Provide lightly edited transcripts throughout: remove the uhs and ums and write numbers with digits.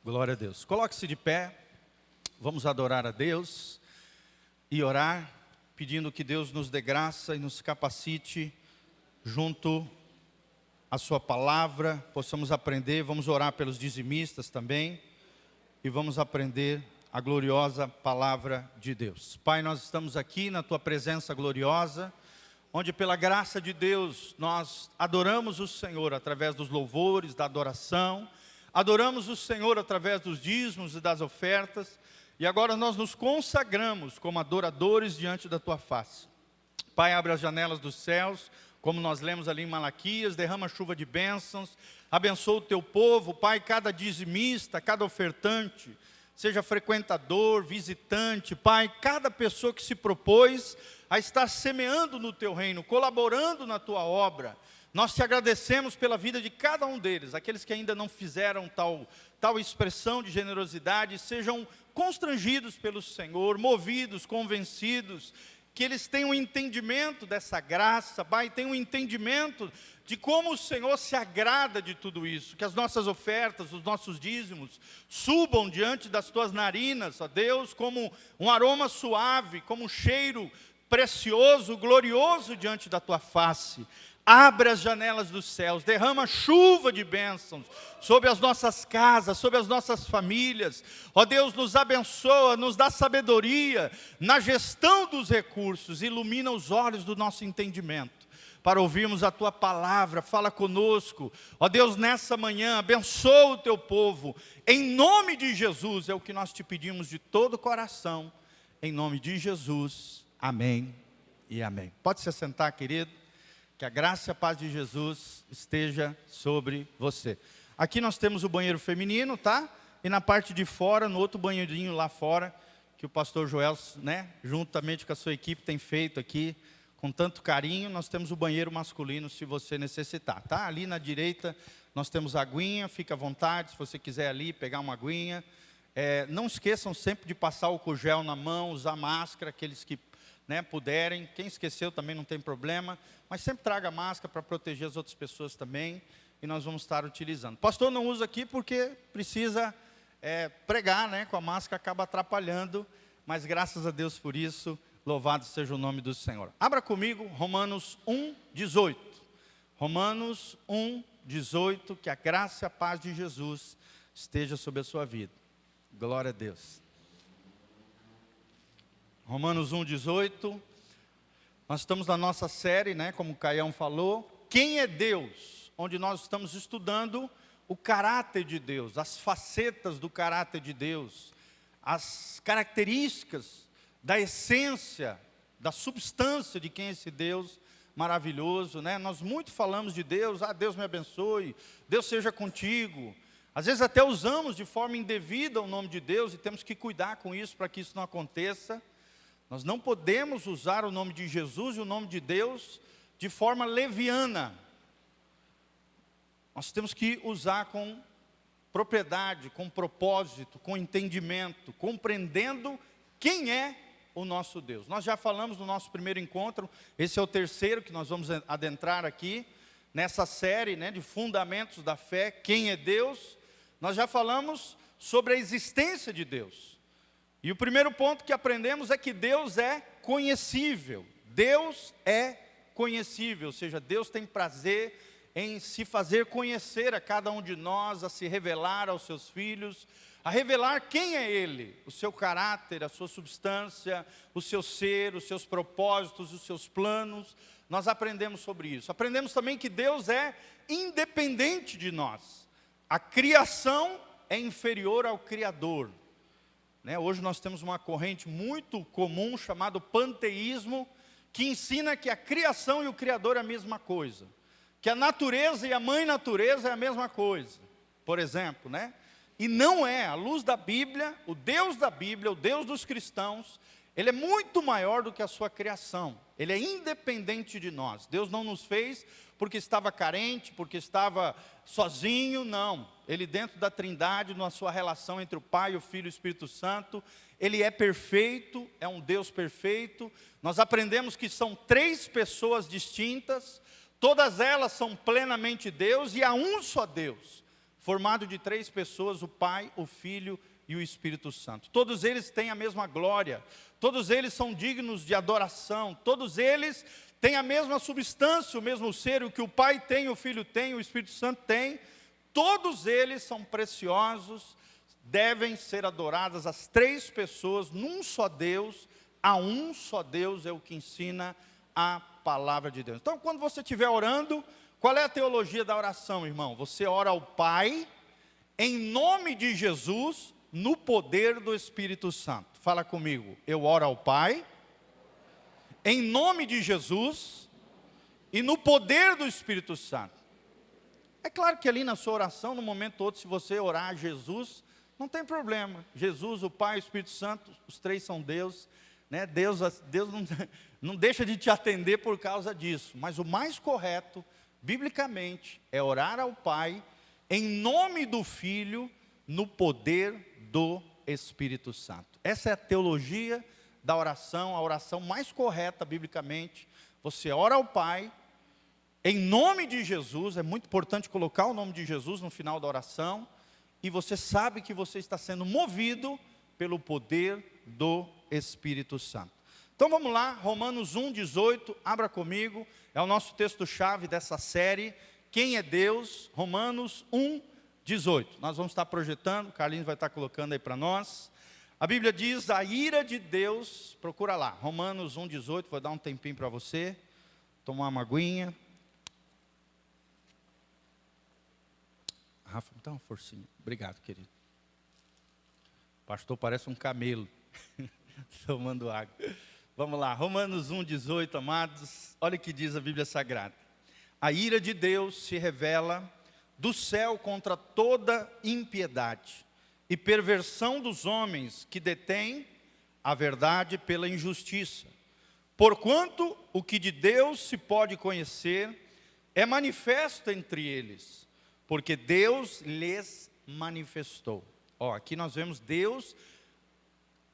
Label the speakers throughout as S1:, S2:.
S1: Glória a Deus. Coloque-se de pé, vamos adorar a Deus e orar, pedindo que Deus nos dê graça e nos capacite junto à sua palavra, possamos aprender. Vamos orar pelos dizimistas também e vamos aprender a gloriosa palavra de Deus. Pai, nós estamos aqui na tua presença gloriosa, onde pela graça de Deus nós adoramos o Senhor através dos louvores, da adoração. Adoramos o Senhor através dos dízimos e das ofertas, e agora nós nos consagramos como adoradores diante da Tua face. Pai, abre as janelas dos céus, como nós lemos ali em Malaquias, derrama chuva de bênçãos, abençoa o Teu povo, Pai, cada dizimista, cada ofertante, seja frequentador, visitante, Pai, cada pessoa que se propôs a estar semeando no Teu reino, colaborando na Tua obra. Nós te agradecemos pela vida de cada um deles, aqueles que ainda não fizeram tal expressão de generosidade, sejam constrangidos pelo Senhor, movidos, convencidos, que eles tenham um entendimento dessa graça, Pai, tenham um entendimento de como o Senhor se agrada de tudo isso, que as nossas ofertas, os nossos dízimos, subam diante das Tuas narinas, ó Deus, como um aroma suave, como um cheiro precioso, glorioso diante da Tua face. Abre as janelas dos céus, derrama chuva de bênçãos sobre as nossas casas, sobre as nossas famílias. Ó Deus, nos abençoa, nos dá sabedoria na gestão dos recursos, ilumina os olhos do nosso entendimento, para ouvirmos a Tua palavra. Fala conosco. Ó Deus, nessa manhã, abençoa o Teu povo, em nome de Jesus, é o que nós te pedimos de todo o coração, em nome de Jesus, amém e amém. Pode se assentar, querido. Que a graça e a paz de Jesus esteja sobre você. Aqui nós temos o banheiro feminino, tá? E na parte de fora, no outro banheirinho lá fora, que o pastor Joel, juntamente com a sua equipe, tem feito aqui, com tanto carinho, nós temos o banheiro masculino, se você necessitar, tá? Ali na direita, nós temos a aguinha, fica à vontade, se você quiser ali pegar uma aguinha. Não esqueçam sempre de passar álcool gel na mão, usar máscara, aqueles que puderem. Quem esqueceu também não tem problema, mas sempre traga máscara para proteger as outras pessoas também, e nós vamos estar utilizando. Pastor não usa aqui porque precisa pregar, com a máscara acaba atrapalhando, mas graças a Deus por isso, louvado seja o nome do Senhor. Abra comigo Romanos 1:18. Romanos 1:18, que a graça e a paz de Jesus esteja sobre a sua vida. Glória a Deus. Romanos 1:18, nós estamos na nossa série, como o Caião falou, quem é Deus? Onde nós estamos estudando o caráter de Deus, as facetas do caráter de Deus, as características da essência, da substância de quem é esse Deus maravilhoso. Nós muito falamos de Deus, Deus me abençoe, Deus seja contigo. Às vezes até usamos de forma indevida o nome de Deus e temos que cuidar com isso para que isso não aconteça. Nós não podemos usar o nome de Jesus e o nome de Deus de forma leviana. Nós temos que usar com propriedade, com propósito, com entendimento, compreendendo quem é o nosso Deus. Nós já falamos no nosso primeiro encontro, esse é o terceiro que nós vamos adentrar aqui, nessa série de fundamentos da fé, quem é Deus. Nós já falamos sobre a existência de Deus. E o primeiro ponto que aprendemos é que Deus é conhecível. Deus é conhecível, ou seja, Deus tem prazer em se fazer conhecer a cada um de nós, a se revelar aos seus filhos, a revelar quem é Ele, o seu caráter, a sua substância, o seu ser, os seus propósitos, os seus planos. Nós aprendemos sobre isso. Aprendemos também que Deus é independente de nós. A criação é inferior ao Criador. Hoje nós temos uma corrente muito comum chamada panteísmo, que ensina que a criação e o Criador é a mesma coisa, que a natureza e a mãe natureza é a mesma coisa, por exemplo, E não é, à luz da Bíblia, o Deus dos cristãos, Ele é muito maior do que a sua criação, Ele é independente de nós. Deus não nos fez porque estava carente, porque estava sozinho, não. Ele dentro da Trindade, na sua relação entre o Pai, o Filho e o Espírito Santo, Ele é perfeito, é um Deus perfeito. Nós aprendemos que são três pessoas distintas, todas elas são plenamente Deus, e há um só Deus. formado de 3 pessoas, o Pai, o Filho e o Espírito Santo. Todos eles têm a mesma glória, todos eles são dignos de adoração, todos eles têm a mesma substância, o mesmo ser, o que o Pai tem, o Filho tem, o Espírito Santo tem. Todos eles são preciosos, devem ser adoradas as 3 pessoas num só Deus, a um só Deus é o que ensina a palavra de Deus. Então, quando você estiver orando, qual é a teologia da oração, irmão? Você ora ao Pai, em nome de Jesus, no poder do Espírito Santo. Fala comigo, eu oro ao Pai, em nome de Jesus, e no poder do Espírito Santo. É claro que ali na sua oração, no momento todo, se você orar a Jesus, não tem problema. Jesus, o Pai e o Espírito Santo, os 3 são Deus, né? Deus não deixa de te atender por causa disso. Mas o mais correto, biblicamente, é orar ao Pai, em nome do Filho, no poder do Espírito Santo. Essa é a teologia da oração, a oração mais correta, biblicamente. Você ora ao Pai, em nome de Jesus, é muito importante colocar o nome de Jesus no final da oração, e você sabe que você está sendo movido pelo poder do Espírito Santo. Então vamos lá, Romanos 1:18, abra comigo, é o nosso texto-chave dessa série, Quem é Deus? Romanos 1:18. Nós vamos estar projetando, o Carlinhos vai estar colocando aí para nós. A Bíblia diz, a ira de Deus, procura lá, Romanos 1:18, vou dar um tempinho para você, tomar uma aguinha. Rafa, me dá uma forcinha. Obrigado, querido. O pastor parece um camelo, tomando água. Vamos lá, Romanos 1:18, amados. Olha o que diz a Bíblia Sagrada. A ira de Deus se revela do céu contra toda impiedade e perversão dos homens que detêm a verdade pela injustiça. Porquanto o que de Deus se pode conhecer é manifesto entre eles, porque Deus lhes manifestou. Aqui nós vemos Deus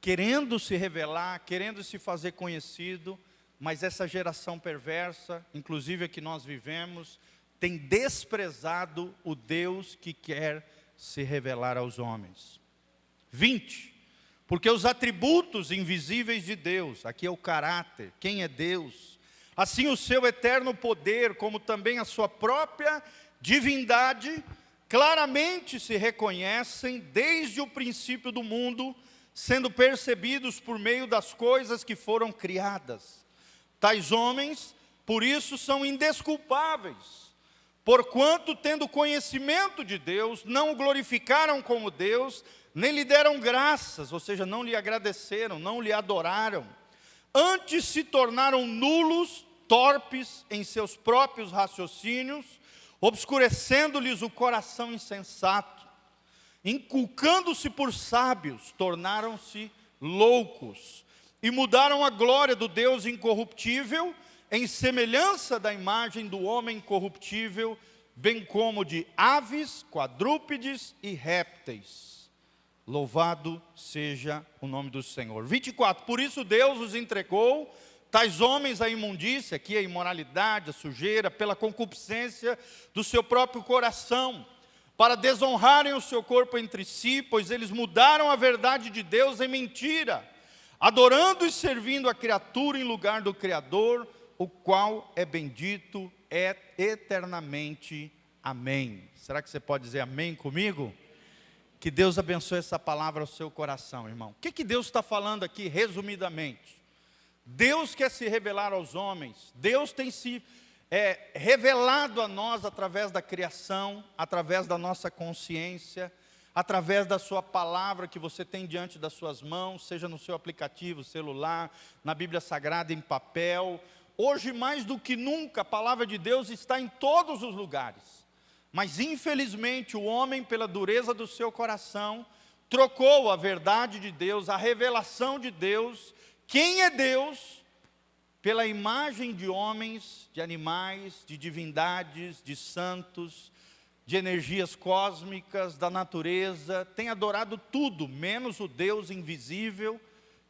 S1: querendo se revelar, querendo se fazer conhecido, mas essa geração perversa, inclusive a que nós vivemos, tem desprezado o Deus que quer se revelar aos homens. 20. Porque os atributos invisíveis de Deus, aqui é o caráter, quem é Deus, assim o seu eterno poder, como também a sua própria divindade, claramente se reconhecem desde o princípio do mundo, sendo percebidos por meio das coisas que foram criadas. Tais homens, por isso, são indesculpáveis, porquanto, tendo conhecimento de Deus, não o glorificaram como Deus, nem lhe deram graças, ou seja, não lhe agradeceram, não lhe adoraram. Antes se tornaram nulos, torpes em seus próprios raciocínios, obscurecendo-lhes o coração insensato, inculcando-se por sábios, tornaram-se loucos, e mudaram a glória do Deus incorruptível, em semelhança da imagem do homem corruptível, bem como de aves, quadrúpedes e répteis. Louvado seja o nome do Senhor. 24, por isso Deus os entregou, tais homens, a imundícia, aqui a imoralidade, a sujeira, pela concupiscência do seu próprio coração, para desonrarem o seu corpo entre si, pois eles mudaram a verdade de Deus em mentira, adorando e servindo a criatura em lugar do Criador, o qual é bendito eternamente. Amém. Será que você pode dizer amém comigo? Que Deus abençoe essa palavra ao seu coração, irmão. O que Deus está falando aqui, resumidamente? Deus quer se revelar aos homens, Deus tem se revelado a nós através da criação, através da nossa consciência, através da sua palavra que você tem diante das suas mãos, seja no seu aplicativo, celular, na Bíblia Sagrada, em papel. Hoje, mais do que nunca, a palavra de Deus está em todos os lugares. Mas, infelizmente, o homem, pela dureza do seu coração, trocou a verdade de Deus, a revelação de Deus, quem é Deus, pela imagem de homens, de animais, de divindades, de santos, de energias cósmicas, da natureza, tem adorado tudo, menos o Deus invisível,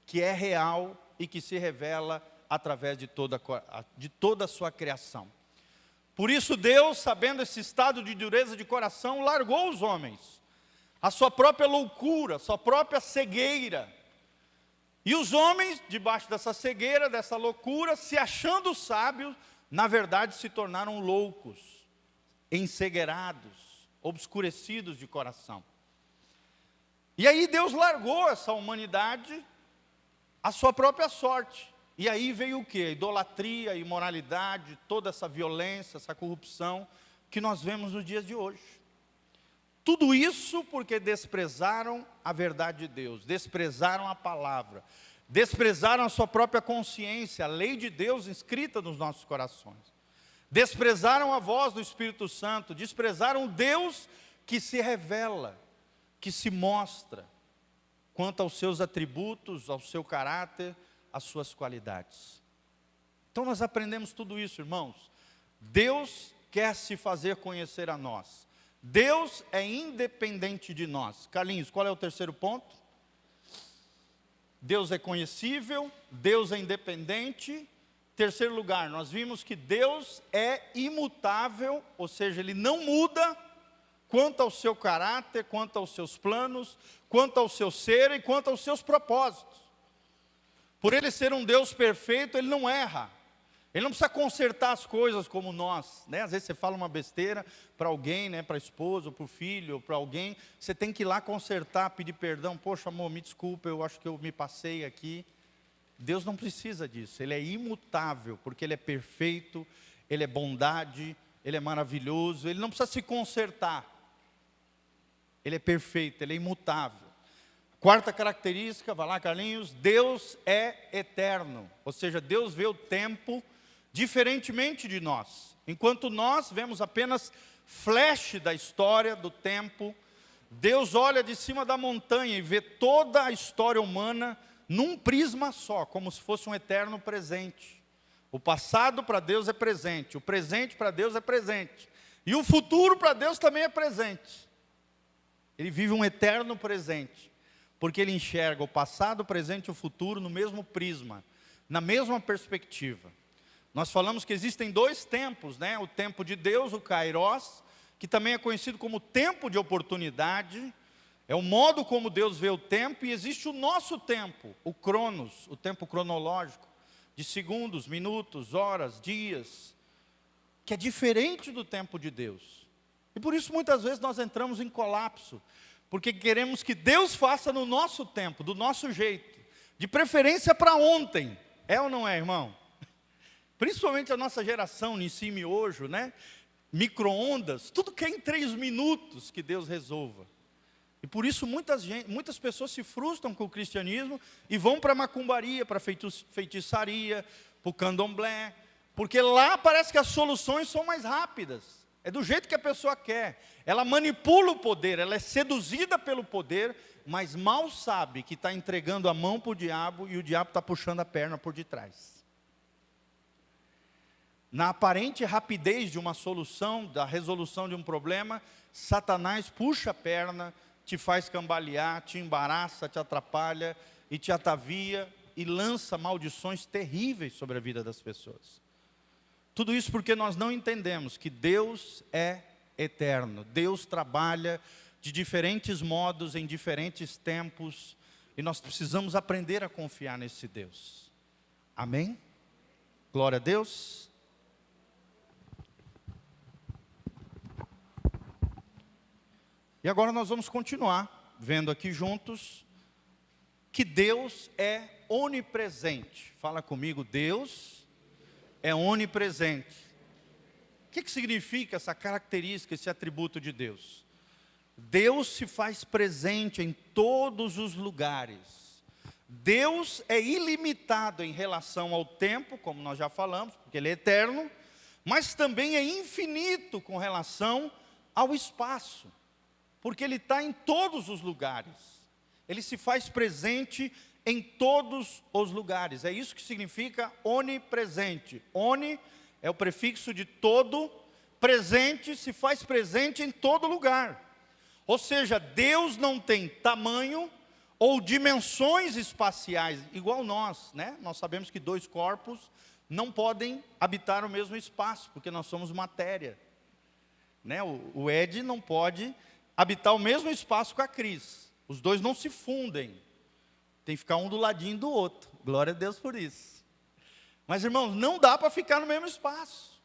S1: que é real e que se revela através de toda a sua criação. Por isso Deus, sabendo esse estado de dureza de coração, largou os homens, a sua própria loucura, a sua própria cegueira. E os homens, debaixo dessa cegueira, dessa loucura, se achando sábios, na verdade se tornaram loucos, encegueirados, obscurecidos de coração. E aí Deus largou essa humanidade à sua própria sorte. E aí veio o quê? A idolatria, a imoralidade, toda essa violência, essa corrupção que nós vemos nos dias de hoje. Tudo isso porque desprezaram a verdade de Deus, desprezaram a palavra, desprezaram a sua própria consciência, a lei de Deus inscrita nos nossos corações. Desprezaram a voz do Espírito Santo, desprezaram o Deus que se revela, que se mostra, quanto aos seus atributos, ao seu caráter, às suas qualidades. Então nós aprendemos tudo isso, irmãos. Deus quer se fazer conhecer a nós. Deus é independente de nós. Carlinhos, qual é o terceiro ponto? Deus é conhecível, Deus é independente. Terceiro lugar, nós vimos que Deus é imutável, ou seja, Ele não muda quanto ao seu caráter, quanto aos seus planos, quanto ao seu ser e quanto aos seus propósitos. Por Ele ser um Deus perfeito, Ele não erra. Ele não precisa consertar as coisas como nós, né? Às vezes você fala uma besteira para alguém, né? Para a esposa, ou para o filho, ou para alguém. Você tem que ir lá consertar, pedir perdão. Poxa, amor, me desculpa, eu acho que eu me passei aqui. Deus não precisa disso. Ele é imutável, porque Ele é perfeito, Ele é bondade, Ele é maravilhoso. Ele não precisa se consertar. Ele é perfeito, Ele é imutável. Quarta característica, vai lá Carlinhos, Deus é eterno. Ou seja, Deus vê o tempo diferentemente de nós. Enquanto nós vemos apenas flash da história, do tempo, Deus olha de cima da montanha e vê toda a história humana num prisma só, como se fosse um eterno presente. O passado para Deus é presente, o presente para Deus é presente. E o futuro para Deus também é presente. Ele vive um eterno presente, porque Ele enxerga o passado, o presente e o futuro no mesmo prisma, na mesma perspectiva. Nós falamos que existem dois tempos, né? O tempo de Deus, o Kairos, que também é conhecido como tempo de oportunidade, é o modo como Deus vê o tempo, e existe o nosso tempo, o Cronos, o tempo cronológico, de segundos, minutos, horas, dias, que é diferente do tempo de Deus. E por isso muitas vezes nós entramos em colapso, porque queremos que Deus faça no nosso tempo, do nosso jeito, de preferência para ontem. É ou não é, irmão? Principalmente a nossa geração, Nissim Miojo, né? Micro-ondas, tudo que é em 3 minutos que Deus resolva. E por isso muitas pessoas se frustram com o cristianismo e vão para a macumbaria, para a feitiçaria, para o candomblé, porque lá parece que as soluções são mais rápidas. É do jeito que a pessoa quer. Ela manipula o poder, ela é seduzida pelo poder, mas mal sabe que está entregando a mão para o diabo e o diabo está puxando a perna por detrás. Na aparente rapidez de uma solução, da resolução de um problema, Satanás puxa a perna, te faz cambalear, te embaraça, te atrapalha e te atavia e lança maldições terríveis sobre a vida das pessoas. Tudo isso porque nós não entendemos que Deus é eterno. Deus trabalha de diferentes modos, em diferentes tempos, e nós precisamos aprender a confiar nesse Deus. Amém? Glória a Deus. E agora nós vamos continuar vendo aqui juntos que Deus é onipresente. Fala comigo, Deus é onipresente. O que significa essa característica, esse atributo de Deus? Deus se faz presente em todos os lugares. Deus é ilimitado em relação ao tempo, como nós já falamos, porque Ele é eterno, mas também é infinito com relação ao espaço, porque Ele está em todos os lugares. Ele se faz presente em todos os lugares. É isso que significa onipresente. Oni é o prefixo de todo, presente se faz presente em todo lugar. Ou seja, Deus não tem tamanho ou dimensões espaciais, igual nós, né? Nós sabemos que 2 corpos não podem habitar o mesmo espaço, porque nós somos matéria. Né? O Ed não pode habitar o mesmo espaço com a Cris. Os dois não se fundem. Tem que ficar um do ladinho do outro. Glória a Deus por isso. Mas, irmãos, não dá para ficar no mesmo espaço.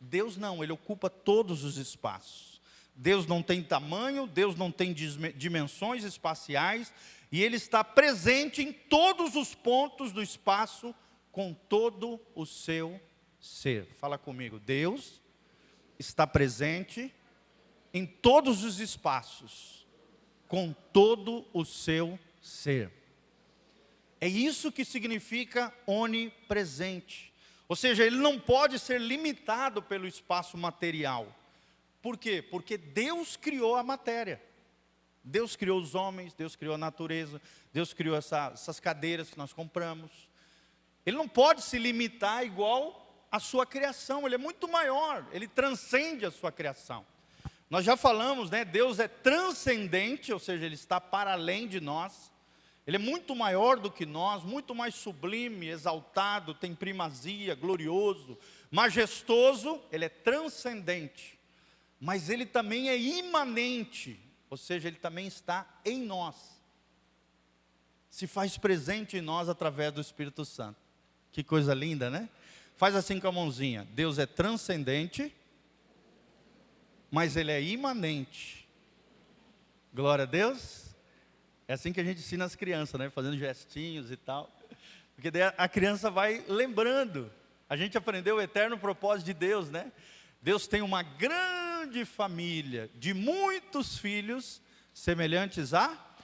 S1: Deus não, Ele ocupa todos os espaços. Deus não tem tamanho, Deus não tem dimensões espaciais, e Ele está presente em todos os pontos do espaço, com todo o seu ser. Fala comigo, Deus está presente em todos os espaços, com todo o seu ser. É isso que significa onipresente. Ou seja, ele não pode ser limitado pelo espaço material. Por quê? Porque Deus criou a matéria. Deus criou os homens, Deus criou a natureza, Deus criou essas cadeiras que nós compramos. Ele não pode se limitar igual à sua criação, ele é muito maior, ele transcende a sua criação. Nós já falamos, né? Deus é transcendente, ou seja, Ele está para além de nós. Ele é muito maior do que nós, muito mais sublime, exaltado, tem primazia, glorioso, majestoso. Ele é transcendente, mas Ele também é imanente, ou seja, Ele também está em nós. Se faz presente em nós através do Espírito Santo. Que coisa linda, né? Faz assim com a mãozinha. Deus é transcendente, mas Ele é imanente. Glória a Deus. É assim que a gente ensina as crianças, né? Fazendo gestinhos e tal. Porque daí a criança vai lembrando. A gente aprendeu o eterno propósito de Deus, né? Deus tem uma grande família de muitos filhos semelhantes a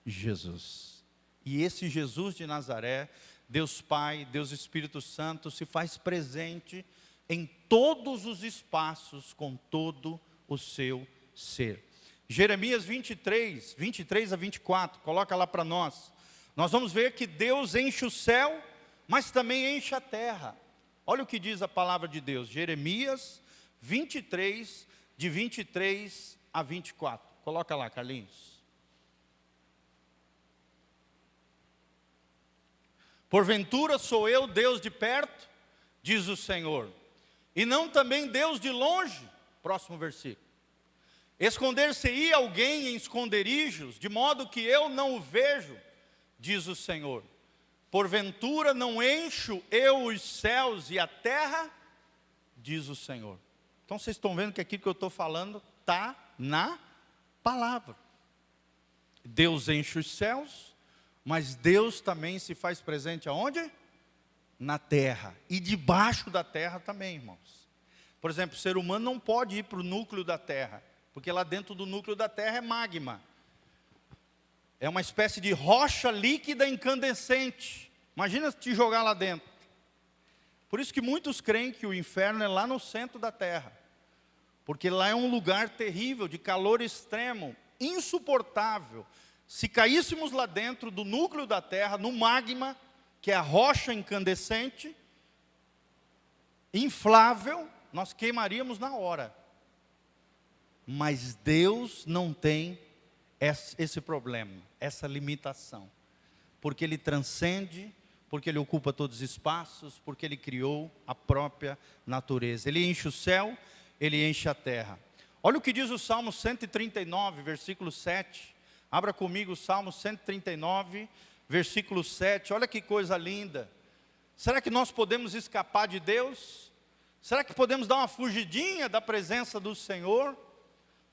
S1: Jesus. E esse Jesus de Nazaré, Deus Pai, Deus Espírito Santo, se faz presente em todos os espaços, com todo o seu ser. Jeremias 23 a 24, coloca lá para nós. Nós vamos ver que Deus enche o céu, mas também enche a terra. Olha o que diz a palavra de Deus, Jeremias 23, de 23 a 24. Coloca lá, Carlinhos. Porventura sou eu Deus de perto, diz o Senhor, e não também Deus de longe? Próximo versículo. Esconder-se-ia alguém em esconderijos, de modo que eu não o vejo, diz o Senhor. Porventura não encho eu os céus e a terra, diz o Senhor. Então vocês estão vendo que aquilo que eu estou falando está na palavra. Deus enche os céus, mas Deus também se faz presente aonde? Na terra, e debaixo da terra também, irmãos. Por exemplo, o ser humano não pode ir para o núcleo da terra, porque lá dentro do núcleo da terra é magma. É uma espécie de rocha líquida incandescente. Imagina te jogar lá dentro. Por isso que muitos creem que o inferno é lá no centro da terra. Porque lá é um lugar terrível, de calor extremo, insuportável. Se caíssemos lá dentro do núcleo da terra, no magma, que é a rocha incandescente, inflável, nós queimaríamos na hora. Mas Deus não tem esse problema, essa limitação. Porque Ele transcende, porque Ele ocupa todos os espaços, porque Ele criou a própria natureza. Ele enche o céu, Ele enche a terra. Olha o que diz o Salmo 139, versículo 7. Abra comigo o Salmo 139, versículo 7. Olha que coisa linda. Será que nós podemos escapar de Deus? Será que podemos dar uma fugidinha da presença do Senhor?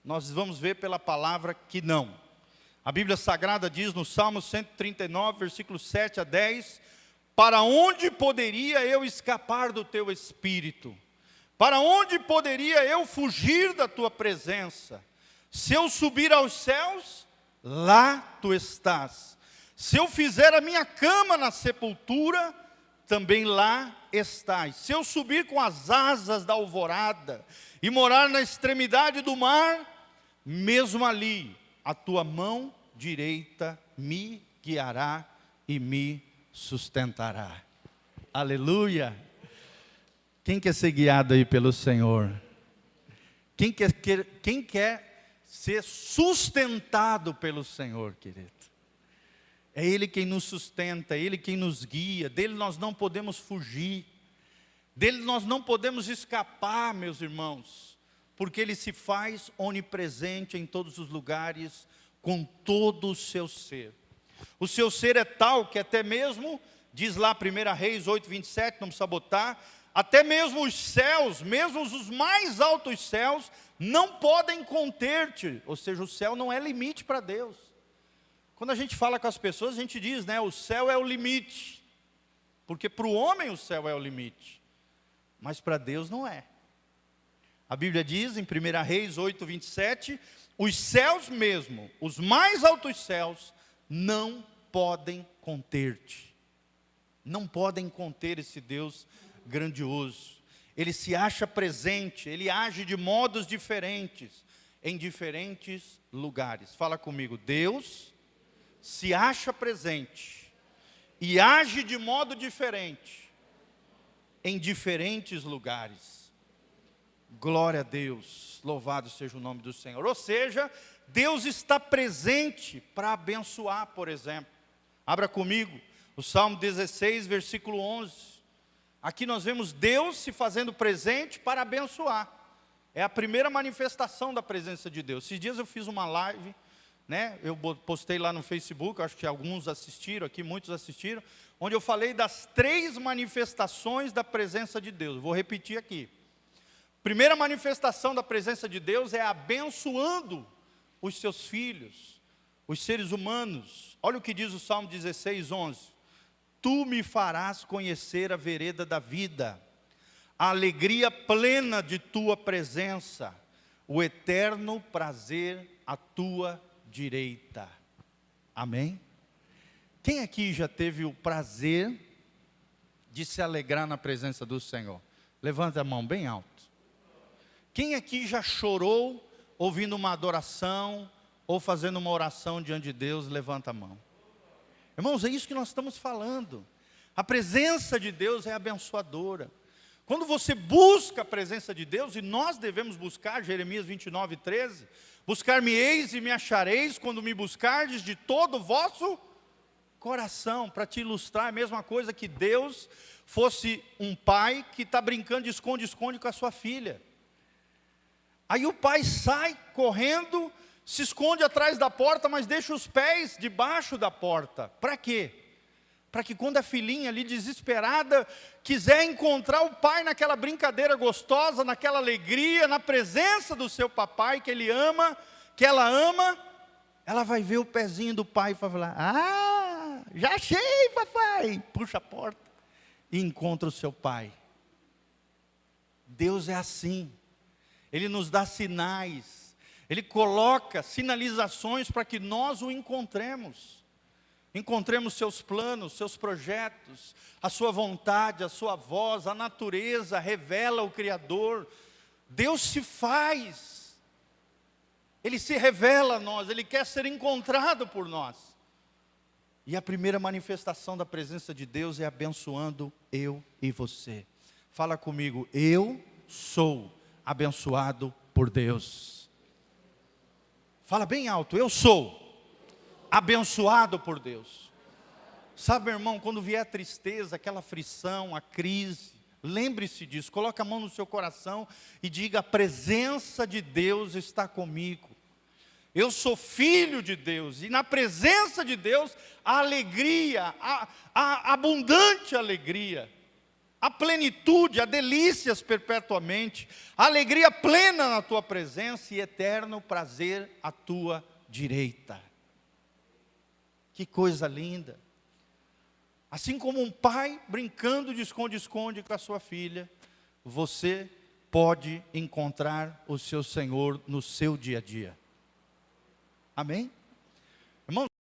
S1: Nós vamos ver pela palavra que não. A Bíblia Sagrada diz no Salmo 139, versículos 7 a 10, para onde poderia eu escapar do teu Espírito? Para onde poderia eu fugir da tua presença? Se eu subir aos céus, lá tu estás. Se eu fizer a minha cama na sepultura, também lá estás. Se eu subir com as asas da alvorada e morar na extremidade do mar, mesmo ali, a tua mão direita me guiará e me sustentará. Aleluia! Quem quer ser guiado aí pelo Senhor? Quem quer ser sustentado pelo Senhor, querido? É Ele quem nos sustenta, é Ele quem nos guia, dele nós não podemos fugir. Dele nós não podemos escapar, meus irmãos, porque Ele se faz onipresente em todos os lugares, com todo o seu ser. O seu ser é tal que até mesmo, diz lá 1 Reis 8:27, não precisa botar, até mesmo os céus, mesmo os mais altos céus, não podem conter-te. Ou seja, o céu não é limite para Deus. Quando a gente fala com as pessoas, a gente diz, né, o céu é o limite. Porque para o homem o céu é o limite, mas para Deus não é. A Bíblia diz em 1 Reis 8:27, os céus mesmo, os mais altos céus, não podem conter-te. Não podem conter esse Deus grandioso. Ele se acha presente, Ele age de modos diferentes, em diferentes lugares. Fala comigo, Deus se acha presente e age de modo diferente em diferentes lugares. Glória a Deus, louvado seja o nome do Senhor. Ou seja, Deus está presente para abençoar, por exemplo. Abra comigo o Salmo 16, versículo 11. Aqui nós vemos Deus se fazendo presente para abençoar. É a primeira manifestação da presença de Deus. Esses dias eu fiz uma live, né? Eu postei lá no Facebook, acho que alguns assistiram aqui, muitos assistiram, onde eu falei das 3 manifestações da presença de Deus. Vou repetir aqui. Primeira manifestação da presença de Deus é abençoando os seus filhos, os seres humanos. Olha o que diz o Salmo 16, 11. Tu me farás conhecer a vereda da vida, a alegria plena de tua presença, o eterno prazer à tua direita. Amém? Quem aqui já teve o prazer de se alegrar na presença do Senhor? Levanta a mão bem alto. Quem aqui já chorou ouvindo uma adoração ou fazendo uma oração diante de Deus? Levanta a mão. Irmãos, é isso que nós estamos falando. A presença de Deus é abençoadora. Quando você busca a presença de Deus, e nós devemos buscar, Jeremias 29:13, buscar-me-eis e me achareis quando me buscardes de todo o vosso coração. Para te ilustrar, a mesma coisa que Deus fosse um pai que está brincando de esconde-esconde com a sua filha. Aí o pai sai correndo, se esconde atrás da porta, mas deixa os pés debaixo da porta. Para quê? Para que quando a filhinha ali desesperada quiser encontrar o pai naquela brincadeira gostosa, naquela alegria, na presença do seu papai que ele ama, que ela ama, ela vai ver o pezinho do pai e vai falar, ah, já achei papai, puxa a porta e encontra o seu pai. Deus é assim, Ele nos dá sinais, Ele coloca sinalizações para que nós o encontremos. Encontremos seus planos, seus projetos, a sua vontade, a sua voz, a natureza, revela o Criador. Deus se faz, Ele se revela a nós, Ele quer ser encontrado por nós. E a primeira manifestação da presença de Deus é abençoando eu e você. Fala comigo, eu sou abençoado por Deus. Fala bem alto, eu sou abençoado por Deus. Sabe, meu irmão, quando vier a tristeza, aquela aflição, a crise, lembre-se disso, coloque a mão no seu coração e diga, a presença de Deus está comigo. Eu sou filho de Deus, e na presença de Deus, a alegria, a abundante alegria, a plenitude, a delícias perpetuamente, a alegria plena na tua presença e eterno prazer à tua direita. Que coisa linda. Assim como um pai brincando de esconde-esconde com a sua filha, você pode encontrar o seu Senhor no seu dia a dia. Amém? Irmãos,